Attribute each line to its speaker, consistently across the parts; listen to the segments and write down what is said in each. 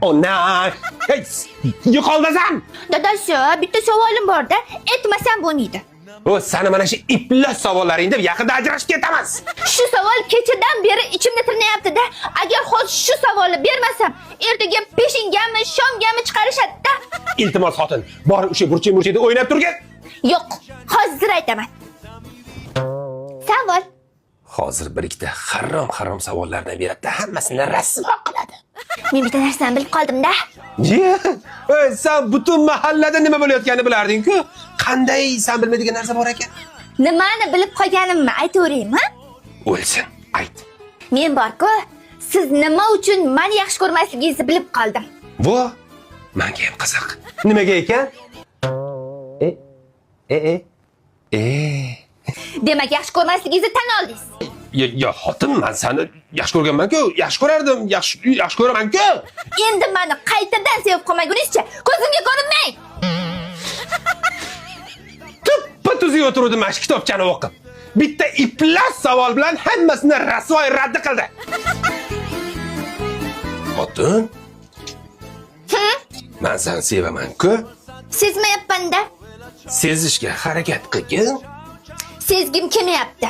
Speaker 1: Ona. Hey, yo'qoldasan.
Speaker 2: Dadasi, bitta savolim bor-da, aytmasam bo'lmaydi.
Speaker 1: O sana mana shu iplas savollaring deb yaqinda ajrashib ketamiz.
Speaker 2: Shu savol kechadan beri ichimda tirnayapti-da. Agar hozir shu savolni bermasam, ertaga peshingammi, shomgami chiqarishadi-da.
Speaker 1: Iltimos xotin, bor o'sha burchi-murchida o'ynab turgin.
Speaker 2: Yo'q, hozir aytaman. Savol.
Speaker 1: Hozir bir ikkita harom savollardan beradi, hammasini rasvo qiladi.
Speaker 2: Men bitta narsani bilib qoldim-da.
Speaker 1: Sen butun mahallada nima bo'layotganini bilarding-ku. Qanday sen bilmaydigan narsa bor ekan?
Speaker 2: Nimani bilib qolganimni aytaveraymi?
Speaker 1: O'lsin, ayt.
Speaker 2: Men bor-ku, siz nima uchun meni yaxshi ko'rmasligingizni bilib qoldim.
Speaker 1: Vo, menga ham qiziq. Nimaga ekan?
Speaker 2: Demak, yaxshi ko'rmasligingizni tan oldingiz.
Speaker 1: Ya xotin, men seni yaxshi ko'rganman-ku, yaxshi ko'rardim, yaxshi ko'raman-ku.
Speaker 2: Endi meni qaytadan sevib qolmagunizcha, ko'zimga ko'rinmang.
Speaker 1: Tuppa-tuziga o'tirdim mana shu kitobchani o'qib. Bitta iplas savol bilan hammasini rasvoy radd qildi. Xotin? Men seni sevaman-ku.
Speaker 2: Sezmayapman-da.
Speaker 1: Sezishga harakat qilgin.
Speaker 2: Sezgim kelmayapti.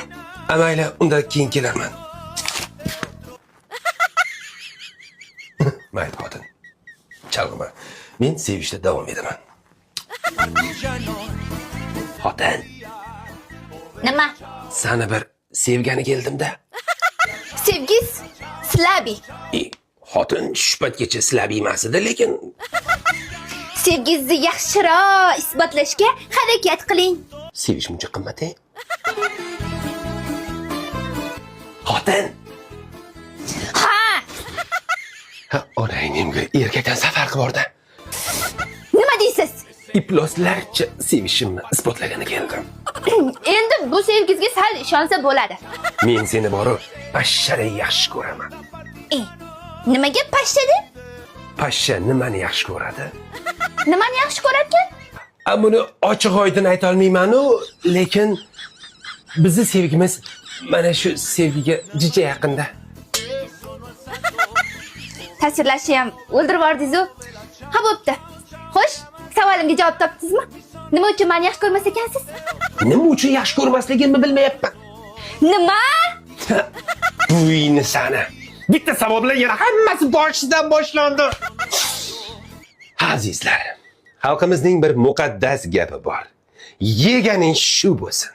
Speaker 1: Amayli, unda keyin kelarman. Mayli xotin. Chalg'ima. Men sevishda davom etaman. Xotin.
Speaker 2: Nima?
Speaker 1: Seni bir sevgani keldim-da.
Speaker 2: Sevgiz Slabi.
Speaker 1: Xotin shupatgacha Slabi emas edi, lekin
Speaker 2: Sevgizni yaxshiroq isbotlashga harakat qiling.
Speaker 1: sevish muncha qimmat-a? Xotin. Ha, onangga erkakdan safar qilib bordi.
Speaker 2: Nima deysiz?
Speaker 1: Iploslarcha sevishimni isbotlagani keldim.
Speaker 2: Endi bu sevgizga sal ishonsa bo'ladi.
Speaker 1: Men seni boru pashshada yaxshi ko'raman.
Speaker 2: Nimaga pashshada?
Speaker 1: Pashsha nimani yaxshi ko'radi?
Speaker 2: Nimani yaxshi ko'rarkan?
Speaker 1: Buni ochiq-oydin ayta olmayman-u, lekin bizning sevgimiz mana shu sevgiga juda yaqinda.
Speaker 2: Ta'sirlashni ham o'ldirib yubordingiz-ku. Ha, bo'pti. Xo'sh, savolimga javob topdingizmi? Nima uchun meni yaxshi ko'rmas ekansiz?
Speaker 1: Nima uchun yaxshi ko'rmasligimni bilmayapman.
Speaker 2: Nima?
Speaker 1: Buyni sana. Bitta savol bilan yana hammasi boshidan boshlandi. Azizlar, xalqimizning bir muqaddas gapi bor. Yeganing shu bo'lsin.